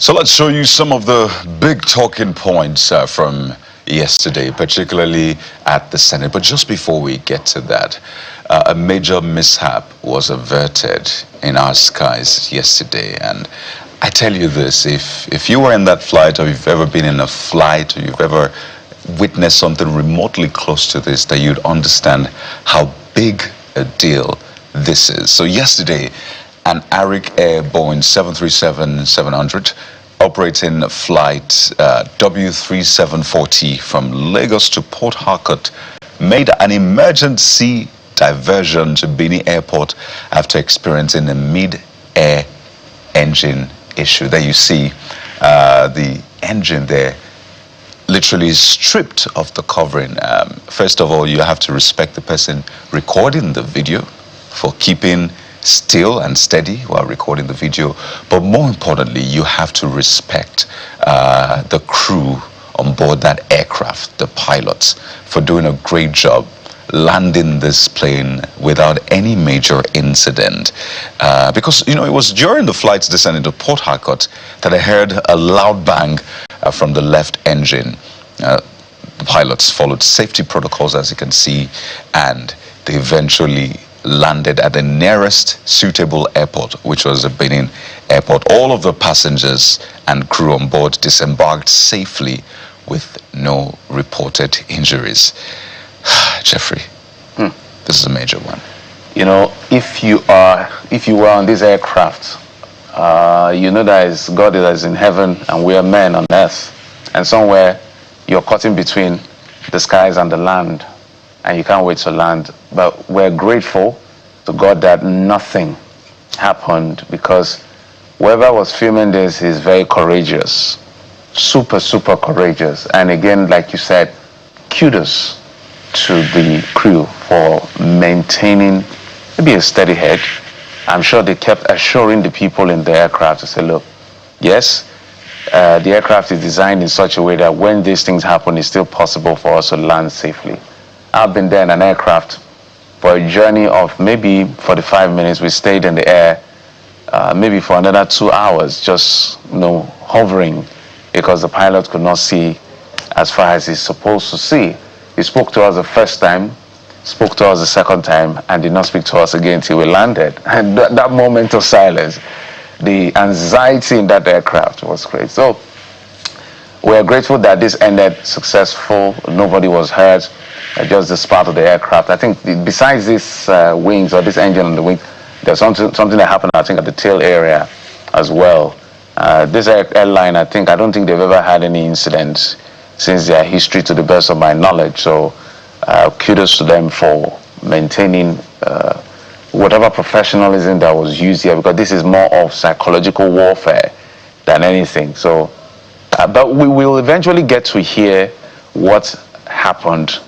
So let's show you some of the big talking points from yesterday, particularly at the Senate. But just before we get to that, a major mishap was averted in our skies yesterday. And I tell you this, if you were in that flight, or you've ever been in a flight, or you've ever witnessed something remotely close to this, that you'd understand how big a deal this is. So yesterday, an Arik Air Boeing 737-700 operating flight W3740 from Lagos to Port Harcourt made an emergency diversion to Benin Airport after experiencing a mid-air engine issue. There you see the engine there literally stripped of the covering. First of all, you have to respect the person recording the video for keeping still and steady while recording the video, but more importantly, you have to respect the crew on board that aircraft, the pilots, for doing a great job landing this plane without any major incident. Because, you know, it was during the flight's descent into Port Harcourt that I heard a loud bang from the left engine. The pilots followed safety protocols, as you can see, and they eventually landed at the nearest suitable airport, which was the Benin Airport. All of the passengers and crew on board disembarked safely with no reported injuries. Jeffrey, this is a major one. You know, if you were on this aircraft, you know that God is in heaven and we are men on earth, and somewhere you're caught in between the skies and the land, and you can't wait to land. But we're grateful to God that nothing happened, because whoever was filming this is very courageous, super courageous. And again, like you said, kudos to the crew for maintaining maybe a steady head. I'm sure they kept assuring the people in the aircraft to say, look, yes, the aircraft is designed in such a way that when these things happen, it's still possible for us to land safely. I've been there in an aircraft for a journey of maybe 45 minutes. We stayed in the air maybe for another 2 hours, just, you know, hovering, because the pilot could not see as far as he's supposed to see. He spoke to us the first time, spoke to us the second time, and did not speak to us again until we landed. And that moment of silence, the anxiety in that aircraft was great. So we're grateful that this ended successful. Nobody was hurt, just the spark of the aircraft. I think besides this wings, or this engine on the wing, there's something that happened, I think, at the tail area as well. This airline, I don't think they've ever had any incidents since their history, to the best of my knowledge. So kudos to them for maintaining whatever professionalism that was used here, because this is more of psychological warfare than anything. So, but we will eventually get to hear what happened,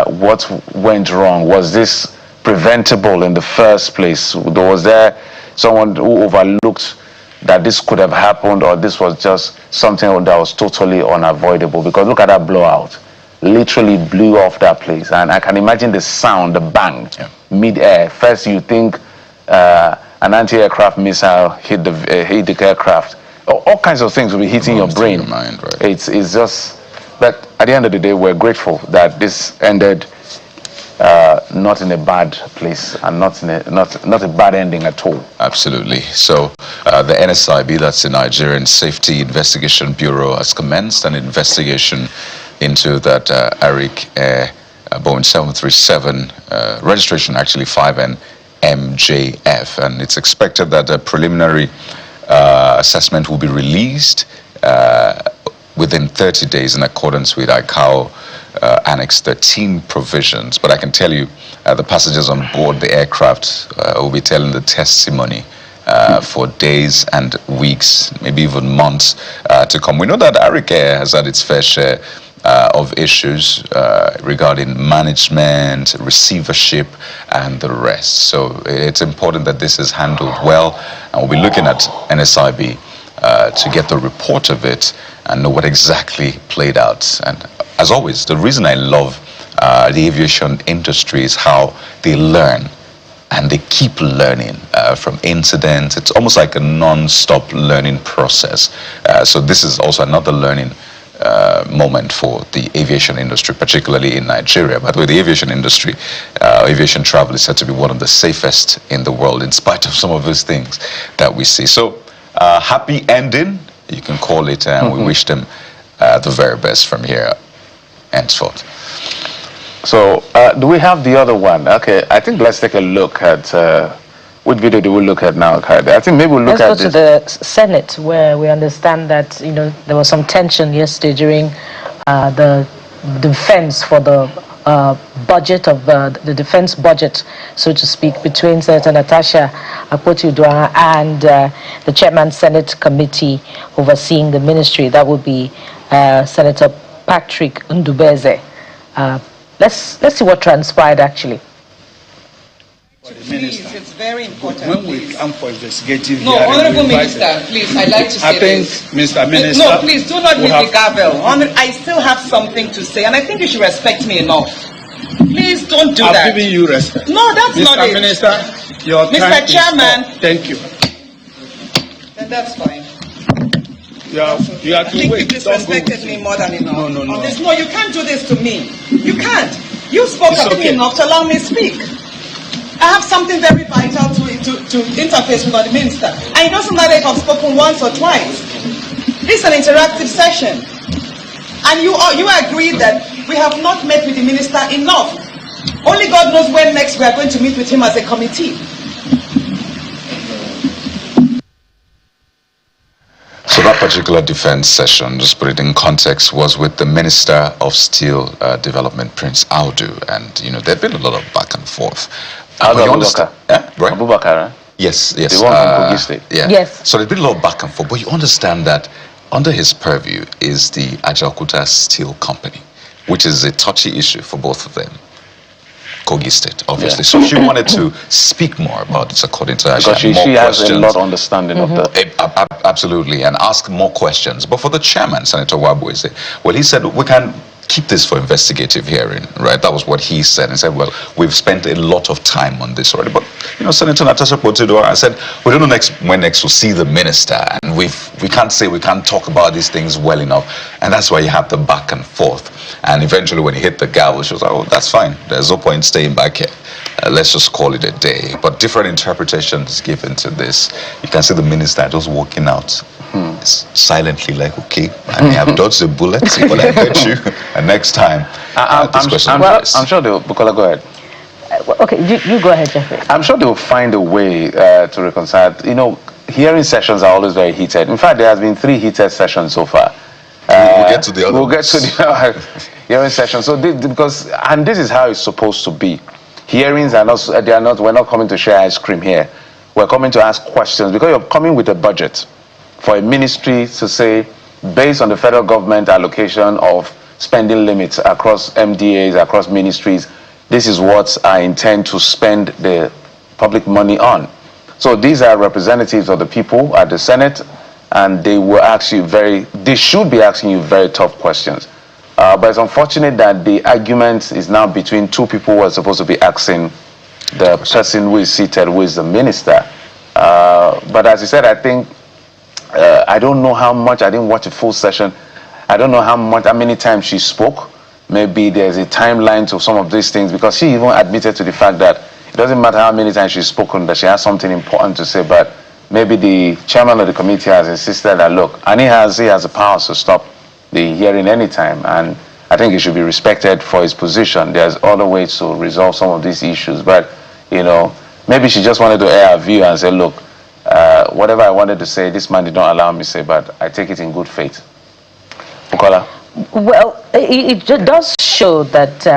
what went wrong. Was this preventable in the first place? Was there someone who overlooked that this could have happened, or this was just something that was totally unavoidable? Because look at that blowout. Literally blew off that place. And I can imagine the sound, the bang, mid-air. First you think an anti-aircraft missile hit the aircraft. All kinds of things will be hitting your brain. Your mind, right? It's just, but at the end of the day, we're grateful that this ended not in a bad place, and not a bad ending at all. Absolutely. So the NSIB, that's the Nigerian Safety Investigation Bureau, has commenced an investigation into that Arik Air Boeing 737 registration, actually 5NMJF, and it's expected that a preliminary assessment will be released within 30 days in accordance with ICAO Annex 13 provisions. But I can tell you, the passengers on board the aircraft will be telling the testimony for days and weeks, maybe even months to come. We know that Arik Air has had its fair share of issues regarding management, receivership, and the rest. So it's important that this is handled well, and we'll be looking at NSIB to get the report of it and know what exactly played out. And as always, the reason I love the aviation industry is how they learn and they keep learning from incidents. It's almost like a non-stop learning process. So this is also another learning moment for the aviation industry, particularly in Nigeria. But with the aviation industry, aviation travel is said to be one of the safest in the world, in spite of some of those things that we see. So happy ending, you can call it, and we wish them the very best from here henceforth. So, do we have the other one? Okay, I think let's take a look at what video do we look at now? I think maybe we'll look Let's at go to the Senate, where we understand that there was some tension yesterday during the defense for the budget of the defense budget, so to speak, between Senator Natasha Akpoti-Uduaghan and the chairman Senate committee overseeing the ministry. That would be Senator Patrick Ndubeze. Let's see what transpired actually. Please, it's very important. When we come for investigative no, hearing, Honorable Minister, please, I'd like to say I think, this. Mr. Minister... No, please, do not hit the gavel. I still have something to say, and I think you should respect me enough. Please don't do that. I've given you respect. No, that's not it. Mr. Minister, your time Mr. is Chairman. up. Thank you. Then that's fine. You have I to think wait. you disrespected me more than enough. No. On this. No, you can't do this to me. You can't. You spoke It's at me okay. enough to allow me to speak. I have something very vital to interface with the minister. And it doesn't matter if I've spoken once or twice. This is an interactive session. And you agree that we have not met with the minister enough. Only God knows when next we are going to meet with him as a committee. So that particular defense session, just put it in context, was with the Minister of Steel Development, Prince Audu, and there'd been a lot of back and forth. Audu you understand, right? Abubakar, right? Yes. The one from Kogi State. Yeah. Yes. So there's been a lot of back and forth, but you understand that under his purview is the Ajaokuta Steel Company, which is a touchy issue for both of them. Kogi State, obviously. Yeah. So she wanted to speak more about it, according to her. Because she has a lot of understanding of that. Absolutely, and ask more questions. But for the chairman, Senator Wabweze, well, he said, we can keep this for investigative hearing, right? That was what he said. He said, well, we've spent a lot of time on this already. But, Senator Natasha Akpoti-Uduaghan, I said, we don't know when next we'll see the minister, and we can't talk about these things well enough. And that's why you have the back and forth. And eventually when he hit the gavel, she was like, oh, that's fine. There's no point staying back here. Let's just call it a day. But different interpretations given to this. You can see the minister just walking out silently, like, okay, I may have dodged the bullet, but I bet you next time this question I'm sure they'll... Bukola, go ahead. Okay, you go ahead, Jeffrey. I'm sure they'll find a way to reconcile. Hearing sessions are always very heated. In fact, there has been 3 heated sessions so far. We'll get to the other We'll get to the hearing session. So this is how it's supposed to be. Hearings are not, we're not coming to share ice cream here. We're coming to ask questions because you're coming with a budget for a ministry to say, based on the federal government allocation of spending limits across MDAs, across ministries, this is what I intend to spend the public money on. So these are representatives of the people at the Senate, and they should be asking you very tough questions. But it's unfortunate that the argument is now between 2 people who are supposed to be asking the person who is seated, who is the minister. But as you said, I think, I don't know how much, I didn't watch a full session. I don't know how many times she spoke. Maybe there's a timeline to some of these things, because she even admitted to the fact that it doesn't matter how many times she's spoken, that she has something important to say, but maybe the chairman of the committee has insisted that, look, and he has the power to stop the hearing anytime, and I think he should be respected for his position. There's other ways to resolve some of these issues, but, maybe she just wanted to air her view and say, look, whatever I wanted to say, this man did not allow me to say, but I take it in good faith. Bukola? Well, it does show that,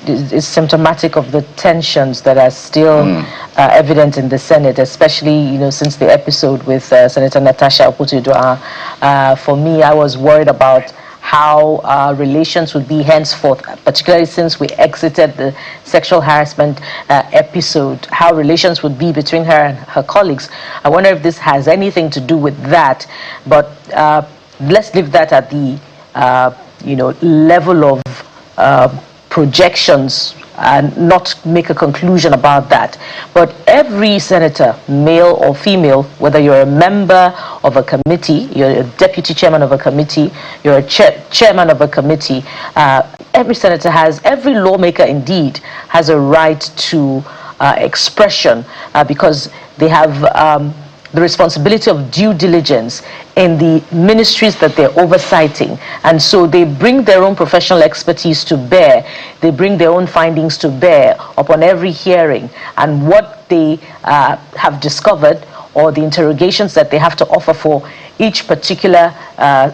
it's symptomatic of the tensions that are still evident in the Senate, especially, since the episode with Senator Natasha Akpoti-Uduaghan. For me, I was worried about how relations would be henceforth, particularly since we exited the sexual harassment episode, how relations would be between her and her colleagues. I wonder if this has anything to do with that, but let's leave that at the level of projections not make a conclusion about that. But every senator, male or female, whether you're a member of a committee, you're a deputy chairman of a committee, you're a chairman of a committee, every senator every lawmaker indeed has a right to expression because they have the responsibility of due diligence in the ministries that they're oversighting. And so they bring their own professional expertise to bear. They bring their own findings to bear upon every hearing. And what they have discovered, or the interrogations that they have to offer for each particular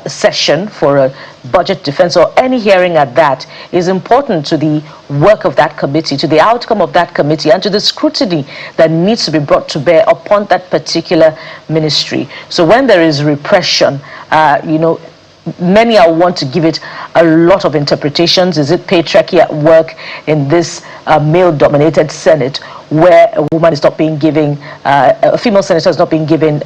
session for a budget defense or any hearing at that, is important to the work of that committee, to the outcome of that committee, and to the scrutiny that needs to be brought to bear upon that particular ministry. So when there is repression, many are want to give it a lot of interpretations. Is it patriarchy at work in this male-dominated Senate, where a woman is not being given, a female senator is not being given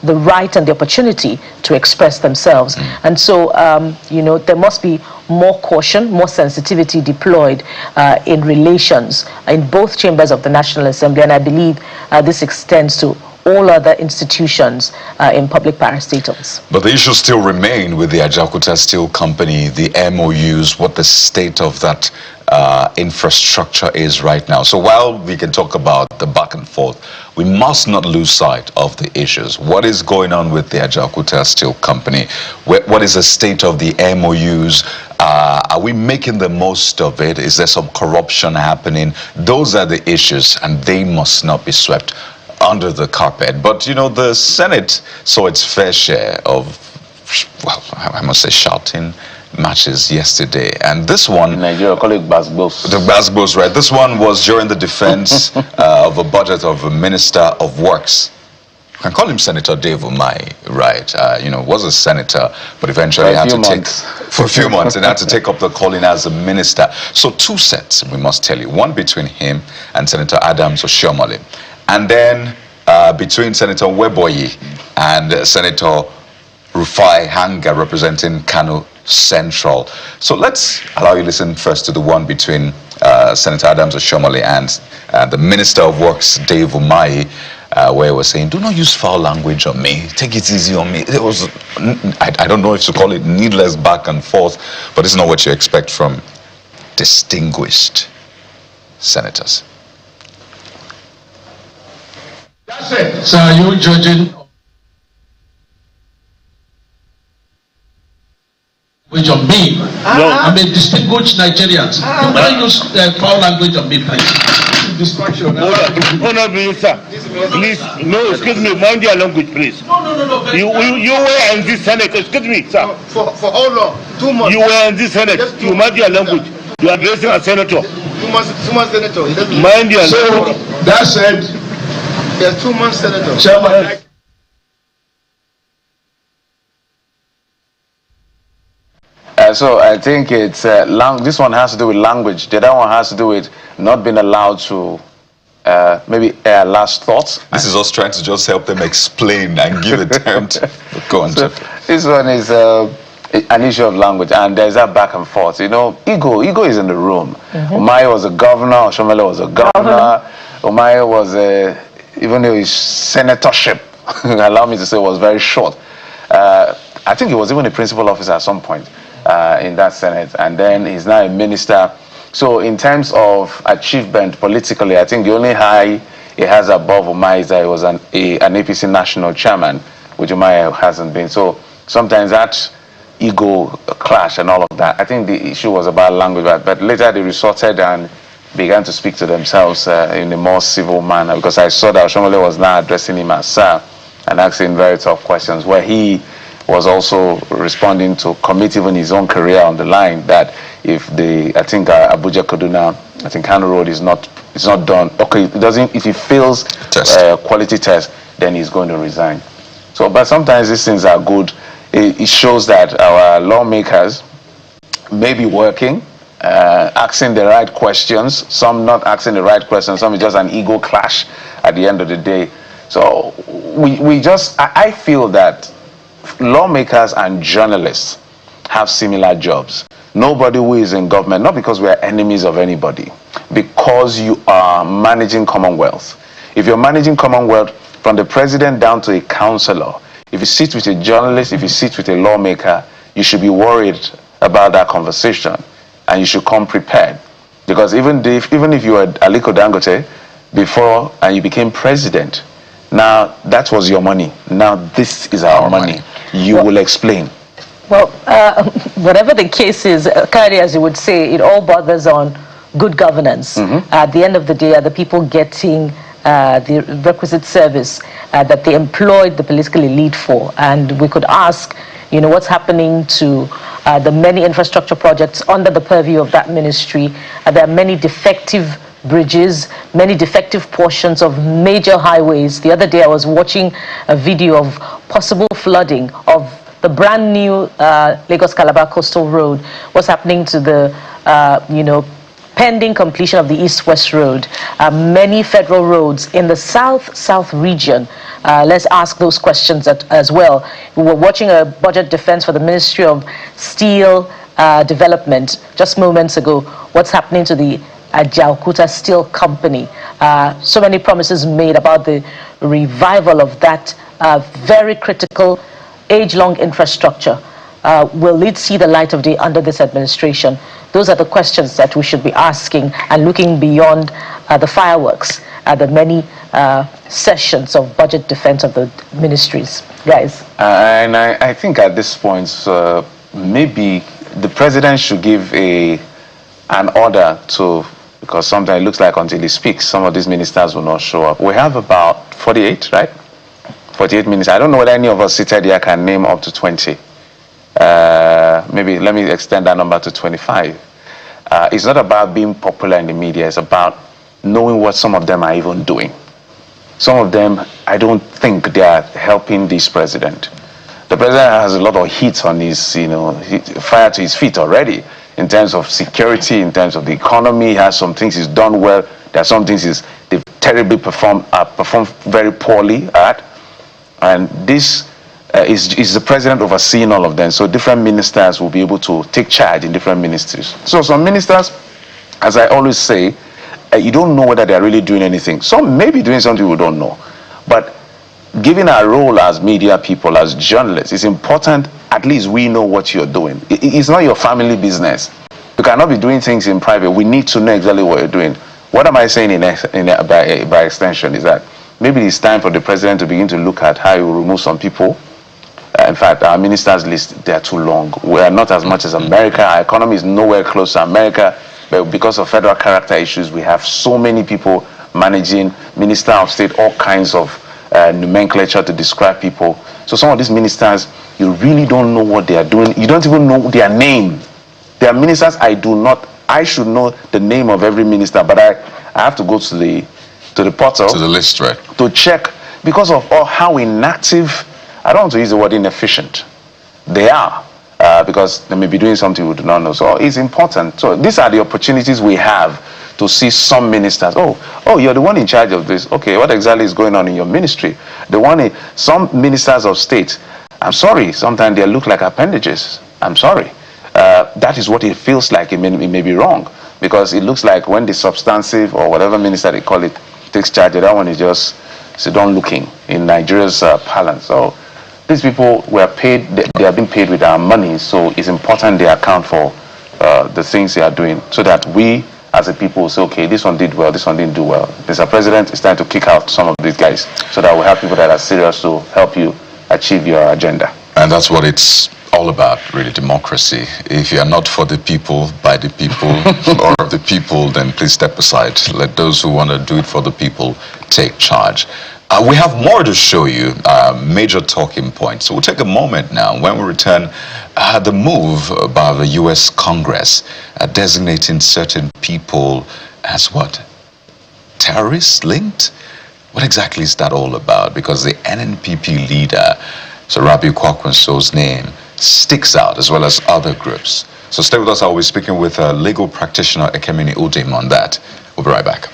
the right and the opportunity to express themselves? And so, there must be more caution, more sensitivity deployed in relations in both chambers of the National Assembly, and I believe this extends to all other institutions in public parastatals. But the issues still remain with the Ajaokuta Steel Company, the MOUs, what the state of that infrastructure is right now. So while we can talk about the back and forth, we must not lose sight of the issues. What is going on with the Ajaokuta Steel Company? What is the state of the MOUs? Are we making the most of it? Is there some corruption happening? Those are the issues, and they must not be swept under the carpet. But the Senate saw its fair share of, well, I must say, shouting matches yesterday, and this one, in Nigeria call it basbos. The basbos, right? This one was during the defense of a budget of a Minister of Works. You can call him Senator Dave Umahi, right? Was a senator, but eventually had to take for a few months and had to take up the calling as a minister. So two sets, we must tell you, one between him and Senator Adams Oshiomhole, and then between Senator Weboyi and Senator Rufai Hanga, representing Kano Central. So let's allow you to listen first to the one between Senator Adams Oshiomhole and the Minister of Works, Dave Umahi, where he was saying, do not use foul language on me, take it easy on me. It was, I don't know if to call it needless back and forth, but it's not what you expect from distinguished senators. That's it. So are you judging language on me? No. I'm a distinguished Nigerian. Don't use foul language on me, please. Distraction. Honourable Minister, please, no, excuse me, mind your language, please. No. You were in this Senate, excuse me, sir. For how long? 2 months. You were in this Senate, you mind your language. You are addressing a senator. 2 months senator. He doesn't Mind your So, language. that said, Yes, 2 months senator. Chairman, So I think it's this one has to do with language. The other one has to do with not being allowed to maybe air last thoughts. This is us trying to just help them explain and give a term to go on. So this one is an issue of language, and there's that back and forth. Ego is in the room. Umahi was a governor, Oshiomhole was a governor. Umahi was even though his senatorship, allow me to say, was very short. I think he was even a principal officer at some point in that Senate, and then he's now a minister. So in terms of achievement politically, I think the only high he has above Umahi is that he was an APC national chairman, which Umahi hasn't been. So sometimes that ego clash and all of that, I think the issue was about language, but later they resorted and began to speak to themselves in a more civil manner, because I saw that Oshiomhole was now addressing him as sir and asking very tough questions, where he was also responding to commit even his own career on the line, that if Abuja Kaduna, I think Kano Road is not done, okay, if he fails quality test, then he's going to resign. So, but sometimes these things are good. It shows that our lawmakers may be working, asking the right questions, some not asking the right questions, some is just an ego clash at the end of the day. So I feel that lawmakers and journalists have similar jobs. Nobody who is in government, not because we are enemies of anybody, because you are managing Commonwealth. If you're managing Commonwealth from the president down to a councillor, if you sit with a journalist, if you sit with a lawmaker, you should be worried about that conversation, and you should come prepared. Because even if you were Aliko Dangote before and you became president, now that was your money. Now this is our money. You will explain. Well, whatever the case is, Kari, as you would say, it all bothers on good governance. At the end of the day, are the people getting the requisite service that they employed the political elite for? And we could ask, what's happening to the many infrastructure projects under the purview of that ministry? There are many defective bridges, many defective portions of major highways. The other day I was watching a video of possible flooding of the brand new Lagos-Calabar Coastal Road. What's happening to the, pending completion of the East-West Road, many federal roads in the South region. Let's ask those questions as well. We were watching a budget defense for the Ministry of Steel Development just moments ago. What's happening to the Ajaokuta Steel Company? So many promises made about the revival of that very critical age-long infrastructure. Will it see the light of day under this administration? Those are the questions that we should be asking, and looking beyond the fireworks, the many sessions of budget defense of the ministries. Guys. And I think at this point, maybe the president should give an order to, because sometimes it looks like until he speaks, some of these ministers will not show up. We have about 48, right? 48 ministers. I don't know whether any of us seated here can name up to 20. Maybe let me extend that number to 25. It's not about being popular in the media. It's about knowing what some of them are even doing. Some of them, I don't think they are helping this president. The president has a lot of heat on his, fire to his feet already in terms of security, in terms of the economy. He has some things he's done well. There are some things they've terribly performed very poorly at. And this is the president overseeing all of them. So different ministers will be able to take charge in different ministries. So some ministers, as I always say, you don't know whether they're really doing anything. Some may be doing something we don't know. But given our role as media people, as journalists, it's important at least we know what you're doing. It's not your family business. You cannot be doing things in private. We need to know exactly what you're doing. What am I saying by extension is that maybe it's time for the president to begin to look at how he will remove some people. In fact, our ministers list, they are too long. We are not as much as America. Our economy is nowhere close to America. But because of federal character issues, we have so many people managing, Minister of State, all kinds of nomenclature to describe people. So some of these ministers, you really don't know what they are doing. You don't even know their name. There are ministers I should know the name of every minister, but I have to go to the portal. To the list, right? To check, because of how inactive, I don't want to use the word inefficient, they are. Because they may be doing something we do not know. So it's important. So these are the opportunities we have to see some ministers. Oh, you're the one in charge of this. Okay, what exactly is going on in your ministry? Some ministers of state, I'm sorry, sometimes they look like appendages. I'm sorry. That is what it feels like. It may be wrong, because it looks like when the substantive or whatever minister they call it takes charge, that one is just sit down looking in Nigeria's parlance. So these people were paid, they are being paid with our money, so it's important they account for the things they are doing, so that we as a people will say, okay, this one did well, this one didn't do well. Mr. President, it's time to kick out some of these guys, so that we have people that are serious to help you achieve your agenda. And that's what it's all about, really, democracy. If you are not for the people, by the people, or of the people, then please step aside. Let those who want to do it for the people take charge. We have more to show you, major talking points. So we'll take a moment now. When we return, the move by the U.S. Congress designating certain people as what? Terrorists linked? What exactly is that all about? Because the NNPP leader, Sir Rabiu Kwankwaso's name, sticks out, as well as other groups. So stay with us. I'll be speaking with legal practitioner Ekemini Udim on that. We'll be right back.